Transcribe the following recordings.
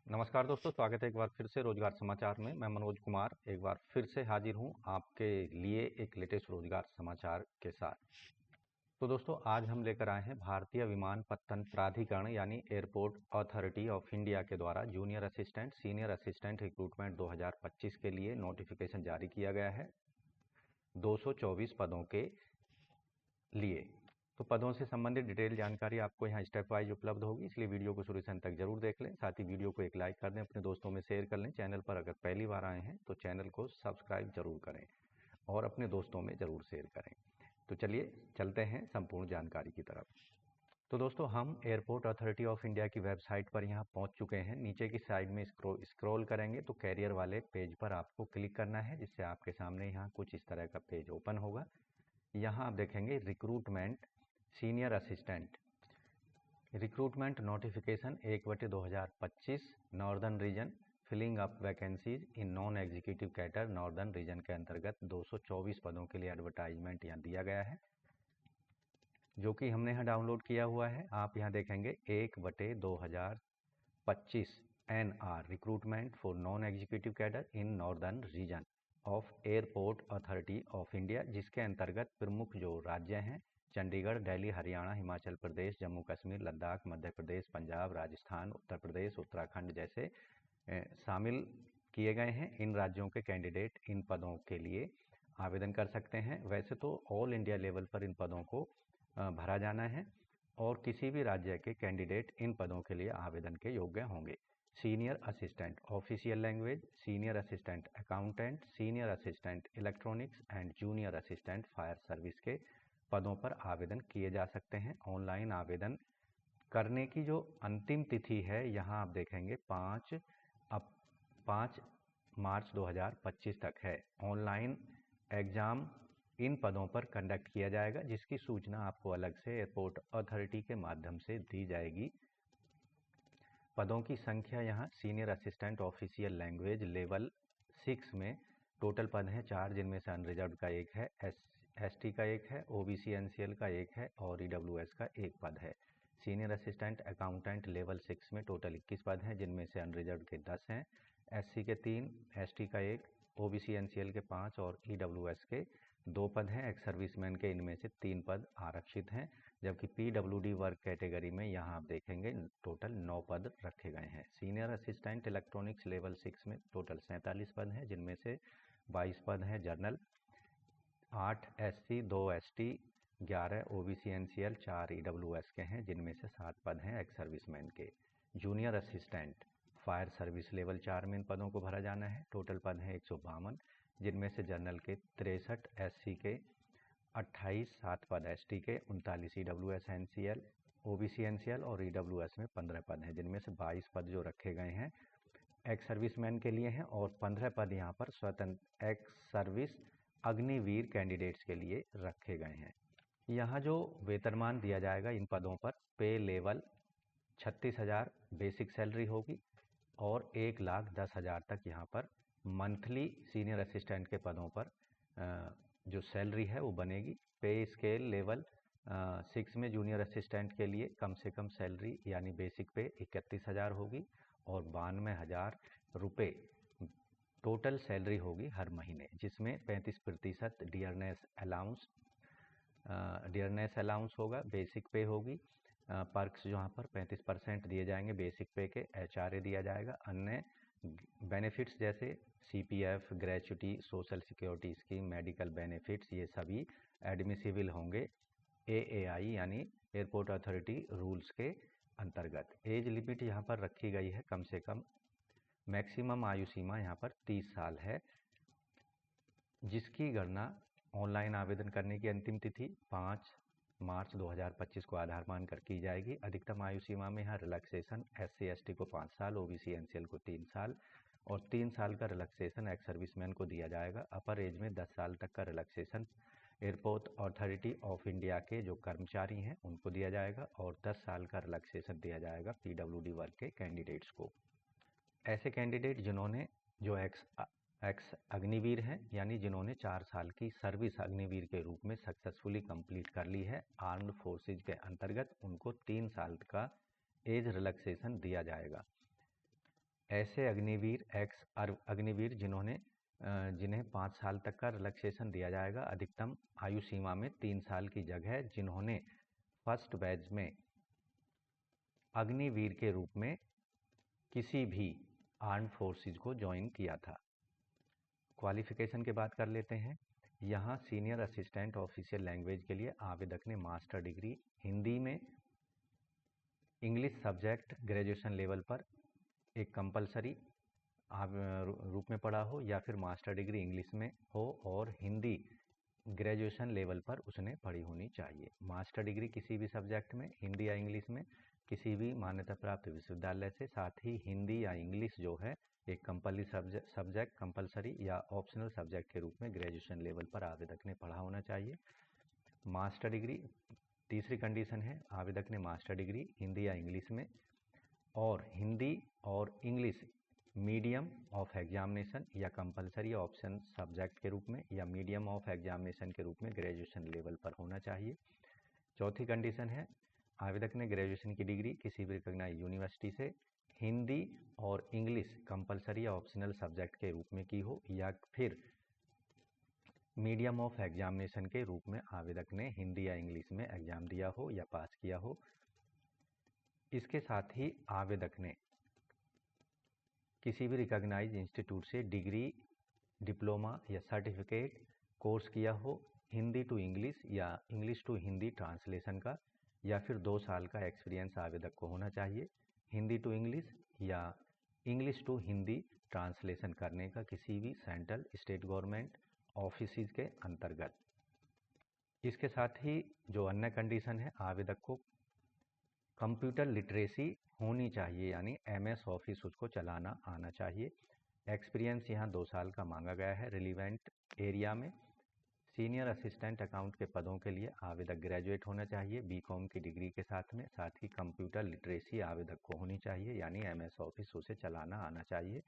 नमस्कार दोस्तों, स्वागत है एक बार फिर से रोजगार समाचार में। मैं मनोज कुमार एक बार फिर से हाजिर हूं आपके लिए एक लेटेस्ट रोजगार समाचार के साथ। तो दोस्तों, आज हम लेकर आए हैं भारतीय विमानपत्तन प्राधिकरण यानी एयरपोर्ट अथॉरिटी ऑफ इंडिया के द्वारा junior assistant senior assistant recruitment 2025 के लिए नोटिफिकेशन जारी किया गया है 224 पदों के लिए। तो पदों से संबंधित डिटेल जानकारी आपको यहाँ स्टेप वाइज उपलब्ध होगी, इसलिए वीडियो को शुरू से अंत तक जरूर देख लें। साथ ही वीडियो को एक लाइक कर दें, अपने दोस्तों में शेयर कर लें। चैनल पर अगर पहली बार आए हैं तो चैनल को सब्सक्राइब जरूर करें और अपने दोस्तों में जरूर शेयर करें। तो चलिए चलते हैं संपूर्ण जानकारी की तरफ। तो दोस्तों, हम एयरपोर्ट अथॉरिटी ऑफ इंडिया की वेबसाइट पर यहाँ पहुँच चुके हैं। नीचे की साइड में स्क्रॉल करेंगे तो कैरियर वाले पेज पर आपको क्लिक करना है, जिससे आपके सामने यहाँ कुछ इस तरह का पेज ओपन होगा। यहाँ आप देखेंगे recruitment senior assistant recruitment notification 1/2025 northern region filling up vacancies in non executive cadre northern region के अंतर्गत 224 पदों के लिए एडवर्टाइजमेंट यहाँ दिया गया है, जो कि हमने यहाँ डाउनलोड किया हुआ है। आप यहाँ देखेंगे 1/2025 NR recruitment for non executive cadre in northern region of airport authority of India, जिसके अंतर्गत प्रमुख जो राज्य हैं चंडीगढ़, दिल्ली, हरियाणा, हिमाचल प्रदेश, जम्मू कश्मीर, लद्दाख, मध्य प्रदेश, पंजाब, राजस्थान, उत्तर प्रदेश, उत्तराखंड जैसे शामिल किए गए हैं। इन राज्यों के कैंडिडेट इन पदों के लिए आवेदन कर सकते हैं। वैसे तो ऑल इंडिया लेवल पर इन पदों को भरा जाना है और किसी भी राज्य के कैंडिडेट इन पदों के लिए आवेदन के योग्य होंगे। Senior assistant official language, senior assistant accountant, senior assistant electronics and junior assistant fire service के पदों पर आवेदन किए जा सकते हैं। ऑनलाइन आवेदन करने की जो अंतिम तिथि है, यहाँ आप देखेंगे 5 मार्च 2025 तक है। ऑनलाइन एग्जाम इन पदों पर कंडक्ट किया जाएगा, जिसकी सूचना आपको अलग से एयरपोर्ट अथॉरिटी के माध्यम से दी जाएगी। पदों की संख्या यहाँ senior assistant official language level 6 में टोटल पद हैं 4, जिनमें से अनरिजर्व का 1 है, ST का 1 है, OBC NCL का 1 है और EWS का 1 पद है। सीनियर असिस्टेंट अकाउंटेंट लेवल 6 में टोटल 21 पद हैं, जिनमें से अनरिजर्व के 10 हैं, SC के 3, ST का 1, OBC NCL के 5 और EWS के 2 पद हैं। एक्स सर्विसमैन के इनमें से 3 पद आरक्षित हैं, जबकि PWD वर्ग कैटेगरी में यहाँ आप देखेंगे टोटल 9 पद रखे गए हैं। सीनियर असिस्टेंट इलेक्ट्रॉनिक्स लेवल 6 में टोटल 47 पद हैं, जिनमें से 22 पद हैं general, 8 SC, 2 ST, 11 OBC NCL, 4 EWS के हैं, जिनमें से 7 पद हैं एक्स सर्विसमैन के। Junior assistant fire service level 4 में इन पदों को भरा जाना है। टोटल पद हैं 152, जिनमें से जनरल के 63, SC के 28, 7 पद ST के, 39 EWS NCL, OBC NCL और EWS में 15 पद हैं, जिनमें से 22 पद जो रखे गए हैं एक्स सर्विसमैन के लिए हैं और 15 पद यहाँ पर स्वतंत्र एक्स सर्विस अग्निवीर कैंडिडेट्स के लिए रखे गए हैं। यहाँ जो वेतनमान दिया जाएगा इन पदों पर, पे लेवल 36,000 बेसिक सैलरी होगी और 1,10,000 तक यहाँ पर मंथली सीनियर असिस्टेंट के पदों पर जो सैलरी है वो बनेगी। पे स्केल लेवल 6 में जूनियर असिस्टेंट के लिए कम से कम सैलरी यानी बेसिक पे 31,000 होगी और 92,000 रुपये टोटल सैलरी होगी हर महीने, जिसमें 35% डियरनेस अलाउंस होगा, बेसिक पे होगी। पर्क्स जहाँ पर 35% दिए जाएंगे बेसिक पे के, HRA दिया जाएगा। अन्य बेनिफिट्स जैसे CPF, gratuity, social security scheme, medical benefits, ये सभी एडमिसिबल होंगे AAI यानी एयरपोर्ट अथॉरिटी रूल्स के अंतर्गत। एज लिमिट यहाँ पर रखी गई है कम से कम, मैक्सिमम आयु सीमा यहाँ पर 30 साल है, जिसकी गणना ऑनलाइन आवेदन करने की अंतिम तिथि 5 मार्च 2025 को आधार मानकर की जाएगी। अधिकतम आयु सीमा में यहाँ रिलैक्सेशन SC ST को 5 साल, OBC NCL को 3 साल और 3 साल का रिलैक्सेशन एक्स सर्विसमैन को दिया जाएगा। अपर एज में 10 साल तक का relaxation airport authority of India के जो कर्मचारी हैं उनको दिया जाएगा और 10 साल का रिलैक्सेशन दिया जाएगा PWD वर्ग के कैंडिडेट्स को। ऐसे कैंडिडेट जिन्होंने जो एक्स अग्निवीर हैं, यानी जिन्होंने 4 साल की सर्विस अग्निवीर के रूप में सक्सेसफुली कंप्लीट कर ली है आर्म्ड फोर्सेज के अंतर्गत, उनको 3 साल का एज रिलैक्सेशन दिया जाएगा। ऐसे अग्निवीर जिन्हें 5 साल तक का रिलैक्सेशन दिया जाएगा। अधिकतम आयु सीमा में 3 साल की जगह जिन्होंने फर्स्ट बैच में अग्निवीर के रूप में किसी भी आर्म्ड फोर्सेस को ज्वाइन किया था। क्वालिफिकेशन की बात कर लेते हैं। यहाँ सीनियर असिस्टेंट ऑफिशियल लैंग्वेज के लिए आवेदक ने मास्टर डिग्री हिंदी में इंग्लिश सब्जेक्ट ग्रेजुएशन लेवल पर एक कंपलसरी रूप में पढ़ा हो, या फिर मास्टर डिग्री इंग्लिश में हो और हिंदी ग्रेजुएशन लेवल पर उसने पढ़ी होनी चाहिए। मास्टर डिग्री किसी भी सब्जेक्ट में हिंदी या इंग्लिश में किसी भी मान्यता प्राप्त विश्वविद्यालय से, साथ ही हिंदी या इंग्लिश जो है एक कंपलसरी या ऑप्शनल सब्जेक्ट के रूप में ग्रेजुएशन लेवल पर आवेदक ने पढ़ा होना चाहिए। मास्टर डिग्री तीसरी कंडीशन है, आवेदक ने मास्टर डिग्री हिंदी या इंग्लिश में और हिंदी और इंग्लिश मीडियम ऑफ एग्जामिनेशन या कंपलसरी ऑप्शन सब्जेक्ट के रूप में या मीडियम ऑफ एग्जामिनेशन के रूप में ग्रेजुएशन लेवल पर होना चाहिए। चौथी कंडीशन है, आवेदक ने ग्रेजुएशन की डिग्री किसी भी रिकॉग्नाइज्ड यूनिवर्सिटी से हिंदी और इंग्लिश कंपलसरी या ऑप्शनल सब्जेक्ट के रूप में की हो, या फिर मीडियम ऑफ एग्जामिनेशन के रूप में आवेदक ने हिंदी या इंग्लिश में एग्जाम दिया हो या पास किया हो। इसके साथ ही आवेदक ने किसी भी रिकॉग्नाइज्ड इंस्टीट्यूट से डिग्री, डिप्लोमा या सर्टिफिकेट कोर्स किया हो हिंदी टू इंग्लिश या इंग्लिश टू हिंदी ट्रांसलेशन का, या फिर 2 साल का एक्सपीरियंस आवेदक को होना चाहिए हिंदी टू इंग्लिश या इंग्लिश टू हिंदी ट्रांसलेशन करने का किसी भी सेंट्रल स्टेट गवर्नमेंट ऑफिस के अंतर्गत। इसके साथ ही जो अन्य कंडीशन है, आवेदक को कंप्यूटर लिटरेसी होनी चाहिए, यानी MS ऑफिस उसको चलाना आना चाहिए। एक्सपीरियंस यहाँ 2 साल का मांगा गया है रिलीवेंट एरिया में। सीनियर असिस्टेंट अकाउंट के पदों के लिए आवेदक ग्रेजुएट होना चाहिए BCom की डिग्री के साथ ही कंप्यूटर लिटरेसी आवेदक को होनी चाहिए, यानी MS ऑफिस उसे चलाना आना चाहिए।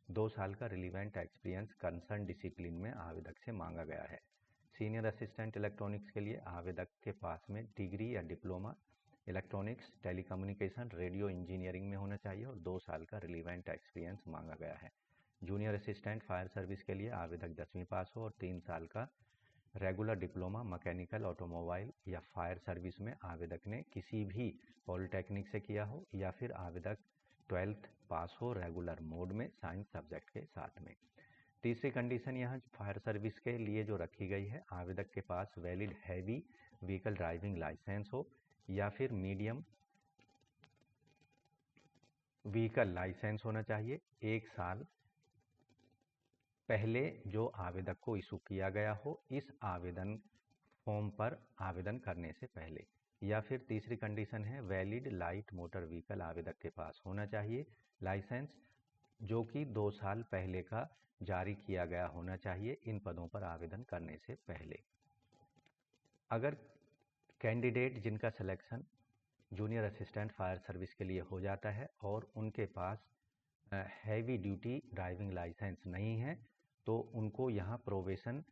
2 साल का रिलीवेंट एक्सपीरियंस कंसर्न डिसिप्लिन में आवेदक से मांगा गया है। सीनियर असिस्टेंट इलेक्ट्रॉनिक्स के लिए आवेदक के पास में डिग्री या diploma electronics, telecommunication, radio engineering में होना चाहिए और 2 साल का रिलीवेंट एक्सपीरियंस मांगा गया है। जूनियर असिस्टेंट फायर सर्विस के लिए आवेदक 10वीं पास हो और 3 साल का रेगुलर डिप्लोमा मैकेनिकल, ऑटोमोबाइल या फायर सर्विस में आवेदक ने किसी भी पॉलिटेक्निक से किया हो, या फिर आवेदक 12th पास हो रेगुलर मोड में साइंस सब्जेक्ट के साथ में। तीसरी कंडीशन यहाँ फायर सर्विस के लिए जो रखी गई है, आवेदक के पास valid heavy vehicle driving licence हो या फिर मीडियम व्हीकल लाइसेंस होना चाहिए 1 साल पहले जो आवेदक को इशू किया गया हो इस आवेदन फॉर्म पर आवेदन करने से पहले। या फिर तीसरी कंडीशन है, वैलिड लाइट मोटर व्हीकल आवेदक के पास होना चाहिए लाइसेंस, जो कि 2 साल पहले का जारी किया गया होना चाहिए इन पदों पर आवेदन करने से पहले। अगर कैंडिडेट जिनका selection junior assistant fire service के लिए हो जाता है और उनके पास हैवी ड्यूटी ड्राइविंग लाइसेंस नहीं है, तो उनको यहाँ प्रोबेशन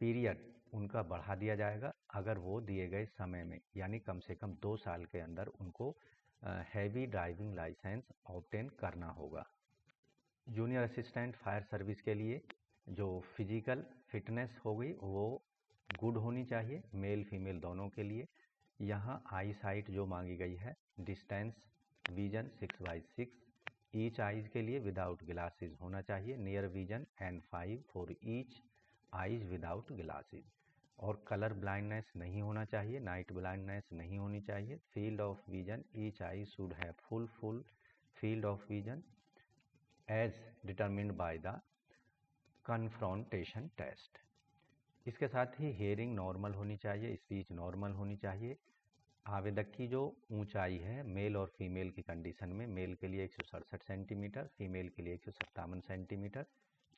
पीरियड उनका बढ़ा दिया जाएगा अगर वो दिए गए समय में, यानी कम से कम 2 साल के अंदर उनको हैवी ड्राइविंग लाइसेंस ऑब्टेन करना होगा। जूनियर असिस्टेंट फायर सर्विस के लिए जो फिजिकल फिटनेस होगी वो गुड होनी चाहिए, मेल फीमेल दोनों के लिए। यहाँ आई साइट जो मांगी गई है, डिस्टेंस विजन 6/6 ईच आइज के लिए विदाउट ग्लासेस होना चाहिए, near vision N5 for each eyes without glasses, और कलर ब्लाइंडनेस नहीं होना चाहिए, नाइट ब्लाइंडनेस नहीं होनी चाहिए। Field of vision each eye should have full field of vision as determined by the confrontation test. इसके साथ ही हेयरिंग नॉर्मल होनी चाहिए, स्पीच नॉर्मल होनी चाहिए। आवेदक की जो ऊंचाई है मेल और फीमेल की कंडीशन में, मेल के लिए 167 सेंटीमीटर, फीमेल के लिए 157 सेंटीमीटर।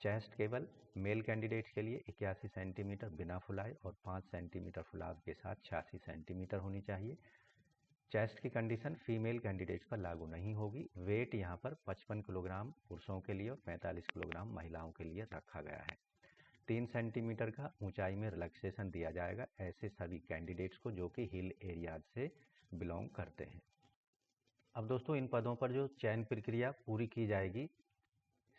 चेस्ट केवल मेल कैंडिडेट्स के लिए 81 सेंटीमीटर बिना फुलाए और 5 सेंटीमीटर फुलाव के साथ 86 सेंटीमीटर होनी चाहिए। चेस्ट की कंडीशन फीमेल कैंडिडेट्स पर लागू नहीं होगी। वेट यहाँ पर 55 किलोग्राम पुरुषों के लिए और 45 किलोग्राम महिलाओं के लिए रखा गया है। 3 सेंटीमीटर का ऊंचाई में रिलैक्सेशन दिया जाएगा ऐसे सभी कैंडिडेट्स को जो कि हिल एरियाज से बिलोंग करते हैं। अब दोस्तों इन पदों पर जो चयन प्रक्रिया पूरी की जाएगी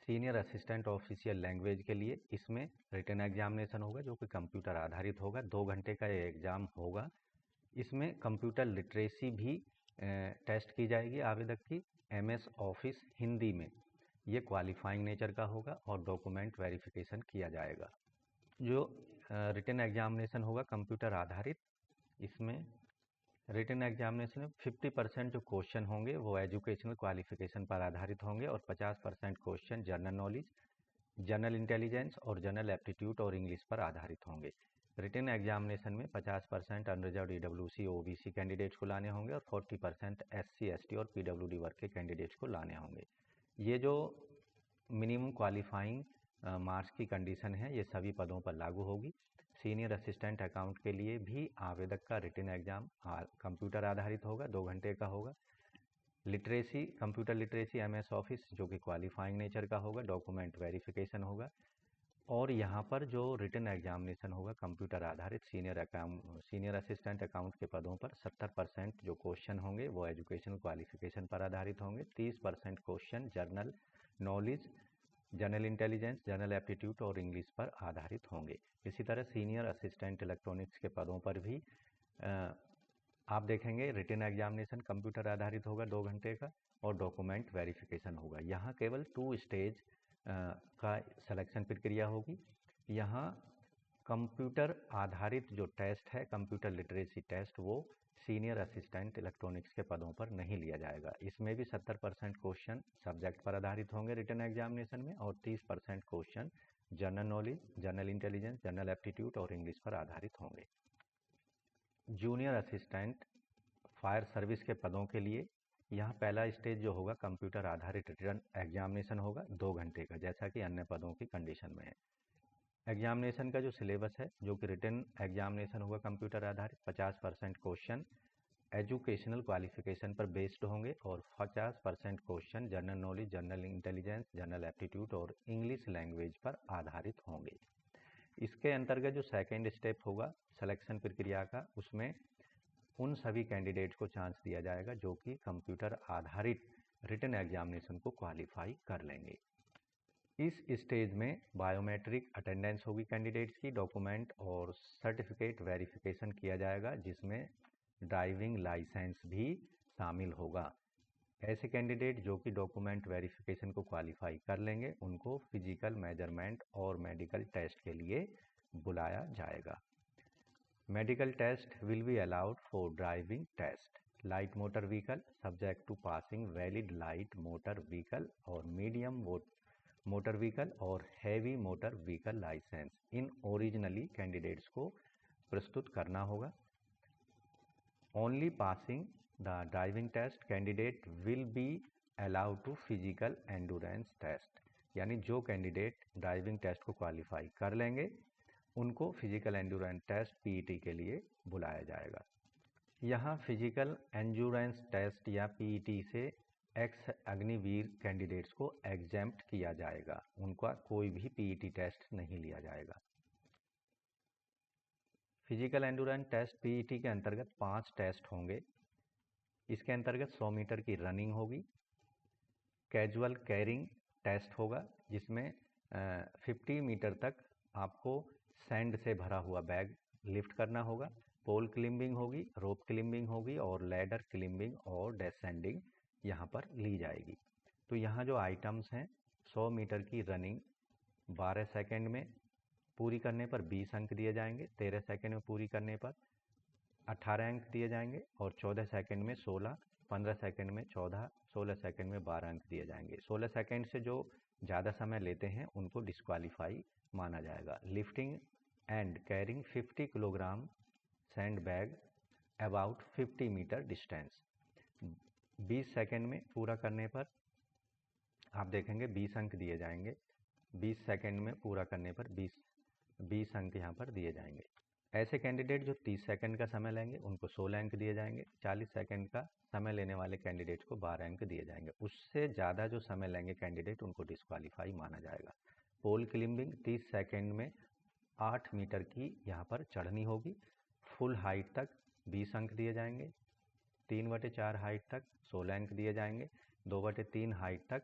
सीनियर असिस्टेंट ऑफिशियल लैंग्वेज के लिए इसमें रिटन एग्जामिनेशन होगा जो कि कंप्यूटर आधारित होगा। 2 घंटे का ये एग्ज़ाम होगा। इसमें कंप्यूटर लिटरेसी भी टेस्ट की जाएगी आवेदक की। MS ऑफिस हिंदी में ये क्वालिफाइंग नेचर का होगा और डॉक्यूमेंट वेरिफिकेशन किया जाएगा। जो रिटन एग्जामिनेशन होगा कंप्यूटर आधारित, इसमें रिटन एग्जामिनेशन में 50% जो क्वेश्चन होंगे वो एजुकेशनल क्वालिफिकेशन पर आधारित होंगे और 50% question general knowledge, general intelligence और जनरल एप्टीट्यूड और इंग्लिश पर आधारित होंगे। रिटन एग्जामिनेशन में 50% अनरिजर्व्ड EWC OBC कैंडिडेट्स को लाने होंगे और 40% SC ST और PWD वर्ग के कैंडिडेट्स को लाने होंगे। ये जो मिनिमम क्वालिफाइंग मार्क्स की कंडीशन है ये सभी पदों पर लागू होगी। सीनियर असिस्टेंट अकाउंट के लिए भी आवेदक का रिटन एग्जाम कंप्यूटर आधारित होगा, 2 घंटे का होगा। Literacy, computer literacy MS office जो कि क्वालिफाइंग नेचर का होगा, डॉक्यूमेंट वेरिफिकेशन होगा। और यहाँ पर जो रिटन एग्जामिनेशन होगा कंप्यूटर आधारित सीनियर असिस्टेंट अकाउंट के पदों पर 70% जो क्वेश्चन होंगे वो एजुकेशनल क्वालिफिकेशन पर आधारित होंगे। 30% question general knowledge, general intelligence, general aptitude और इंग्लिश पर आधारित होंगे। इसी तरह सीनियर असिस्टेंट इलेक्ट्रॉनिक्स के पदों पर भी आप देखेंगे रिटन एग्जामिनेशन कंप्यूटर आधारित होगा, 2 घंटे का, और डॉक्यूमेंट वेरिफिकेशन होगा। यहाँ केवल 2 स्टेज का सिलेक्शन प्रक्रिया होगी। यहाँ कंप्यूटर आधारित जो टेस्ट है कंप्यूटर लिटरेसी टेस्ट वो सीनियर असिस्टेंट इलेक्ट्रॉनिक्स के पदों पर नहीं लिया जाएगा। इसमें भी 70% क्वेश्चन सब्जेक्ट पर आधारित होंगे रिटन एग्जामिनेशन में और 30% question general knowledge, general intelligence, general aptitude और इंग्लिश पर आधारित होंगे। जूनियर असिस्टेंट फायर सर्विस के पदों के लिए यहाँ पहला स्टेज जो होगा कंप्यूटर आधारित रिटन एग्जामिनेशन होगा, 2 घंटे का, जैसा कि अन्य पदों की कंडीशन में है। एग्जामिनेशन का जो सिलेबस है जो कि रिटन एग्जामिनेशन होगा कंप्यूटर आधारित, 50% क्वेश्चन एजुकेशनल क्वालिफिकेशन पर बेस्ड होंगे और 50% question general knowledge, general intelligence, general aptitude और इंग्लिश लैंग्वेज पर आधारित होंगे। इसके अंतर्गत जो सेकेंड स्टेप होगा सिलेक्शन प्रक्रिया का, उसमें उन सभी कैंडिडेट्स को चांस दिया जाएगा जो कि कंप्यूटर आधारित रिटन एग्जामिनेशन को क्वालिफाई कर लेंगे। इस स्टेज में बायोमेट्रिक अटेंडेंस होगी कैंडिडेट्स की, डॉक्यूमेंट और सर्टिफिकेट वेरिफिकेशन किया जाएगा जिसमें ड्राइविंग लाइसेंस भी शामिल होगा। ऐसे कैंडिडेट जो कि डॉक्यूमेंट वेरिफिकेशन को क्वालिफाई कर लेंगे उनको फिजिकल मेजरमेंट और मेडिकल टेस्ट के लिए बुलाया जाएगा। Medical test will be allowed for driving test, light motor vehicle subject to passing valid light motor vehicle और मीडियम मोटर व्हीकल और heavy motor vehicle licence in originally candidates को प्रस्तुत करना होगा। Only passing the driving test candidate will be allowed to physical endurance test, यानी जो candidate driving test को qualify कर लेंगे उनको फिजिकल एंडोरेंस टेस्ट PET के लिए बुलाया जाएगा। यहाँ फिजिकल एंडोरेंस टेस्ट या PET से एक्स अग्निवीर कैंडिडेट्स को एग्जेम्प्ट किया जाएगा, उनका कोई भी PET टेस्ट नहीं लिया जाएगा। फिजिकल एंडोरेंस टेस्ट PET के अंतर्गत 5 टेस्ट होंगे। इसके अंतर्गत 100 मीटर की रनिंग होगी, कैजुअल कैरिंग टेस्ट होगा जिसमें 50 मीटर तक आपको सैंड से भरा हुआ बैग लिफ्ट करना होगा, पोल क्लिम्बिंग होगी, रोप क्लिम्बिंग होगी और लैडर क्लिम्बिंग और डेसेंडिंग यहाँ पर ली जाएगी। तो यहाँ जो आइटम्स हैं 100 मीटर की रनिंग 12 सेकंड में पूरी करने पर 20 अंक दिए जाएंगे, 13 सेकंड में पूरी करने पर 18 अंक दिए जाएंगे और 14 सेकंड में 16, 15 सेकंड में 14, 16 सेकंड में 12 अंक दिए जाएंगे। 16 सेकंड से जो ज़्यादा समय लेते हैं उनको डिस्क्वालीफाई माना जाएगा। Lifting and carrying 50 kilogram sand bag about 50 metre distance 20 second में पूरा करने पर आप देखेंगे 20 अंक दिए जाएंगे। 20 सेकंड में पूरा करने पर 20 अंक यहाँ पर दिए जाएंगे। ऐसे कैंडिडेट जो 30 सेकंड का समय लेंगे उनको 16 अंक दिए जाएंगे। 40 सेकंड का समय लेने वाले कैंडिडेट्स को 12 अंक दिए जाएंगे। उससे ज़्यादा जो समय लेंगे कैंडिडेट उनको डिस्क्वालीफाई माना जाएगा। पोल क्लिम्बिंग 30 सेकंड में 8 मीटर की यहाँ पर चढ़नी होगी। फुल हाइट तक 20 अंक दिए जाएंगे। 3/4 हाइट तक 16 अंक दिए जाएंगे। 2/3 हाइट तक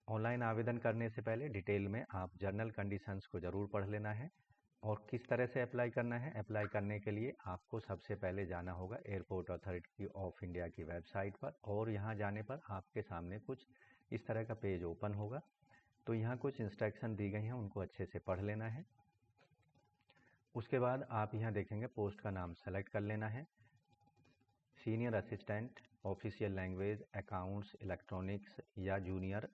ऑनलाइन आवेदन करने से पहले डिटेल में आप जर्नल कंडीशंस को ज़रूर पढ़ लेना है। और किस तरह से अप्लाई करना है, अप्लाई करने के लिए आपको सबसे पहले जाना होगा एयरपोर्ट अथॉरिटी ऑफ इंडिया की वेबसाइट पर, और यहाँ जाने पर आपके सामने कुछ इस तरह का पेज ओपन होगा। तो यहाँ कुछ इंस्ट्रक्शन दी गई हैं, उनको अच्छे से पढ़ लेना है। उसके बाद आप यहाँ देखेंगे पोस्ट का नाम सेलेक्ट कर लेना है। Senior assistant official language accounts electronics या जूनियर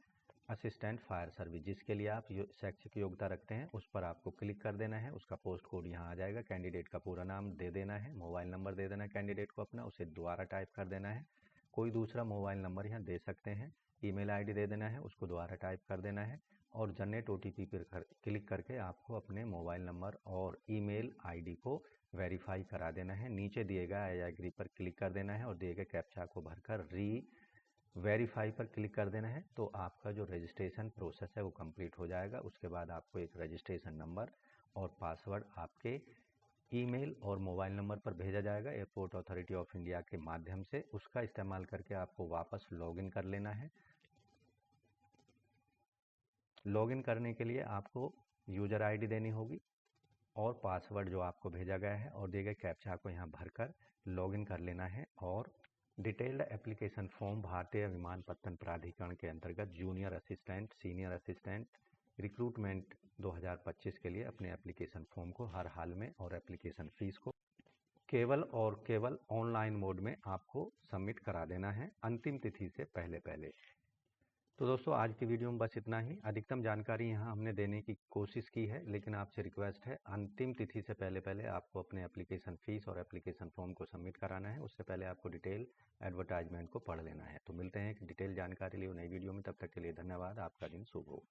असिस्टेंट फायर सर्विस, जिसके लिए आप शैक्षिक योग्यता रखते हैं उस पर आपको क्लिक कर देना है। उसका पोस्ट कोड यहाँ आ जाएगा। कैंडिडेट का पूरा नाम दे देना है, मोबाइल नंबर दे देना है कैंडिडेट को अपना, उसे दोबारा टाइप कर देना है। कोई दूसरा मोबाइल नंबर यहाँ दे सकते हैं। ईमेल आईडी दे देना है, उसको दोबारा टाइप कर देना है और जनरेट ओटीपी पर क्लिक करके आपको अपने मोबाइल नंबर और ईमेल आईडी को वेरीफाई करा देना है। नीचे दिए गए आई एग्री पर क्लिक कर देना है और दिए गए कैप्चा को भरकर वेरीफाई पर क्लिक कर देना है। तो आपका जो रजिस्ट्रेशन प्रोसेस है वो कंप्लीट हो जाएगा। उसके बाद आपको एक रजिस्ट्रेशन नंबर और पासवर्ड आपके ईमेल और मोबाइल नंबर पर भेजा जाएगा एयरपोर्ट अथॉरिटी ऑफ इंडिया के माध्यम से। उसका इस्तेमाल करके आपको वापस लॉगिन कर लेना है। लॉगिन करने के लिए आपको यूज़र आईडी देनी होगी और पासवर्ड जो आपको भेजा गया है और दिए गए कैप्चा को यहाँ भरकर लॉगिन कर लेना है। और डिटेल्ड एप्लीकेशन फॉर्म भारतीय विमानपत्तन प्राधिकरण के अंतर्गत junior assistant senior assistant recruitment 2025 के लिए अपने एप्लीकेशन फॉर्म को हर हाल में और एप्लीकेशन फीस को केवल और केवल ऑनलाइन मोड में आपको सबमिट करा देना है अंतिम तिथि से पहले। तो दोस्तों आज की वीडियो में बस इतना ही। अधिकतम जानकारी यहाँ हमने देने की कोशिश की है, लेकिन आपसे रिक्वेस्ट है अंतिम तिथि से पहले आपको अपने एप्लीकेशन फीस और एप्लीकेशन फॉर्म को सबमिट कराना है। उससे पहले आपको डिटेल एडवर्टाइजमेंट को पढ़ लेना है। तो मिलते हैं एक डिटेल जानकारी लिए नई वीडियो में, तब तक के लिए धन्यवाद। आपका दिन शुभ हो।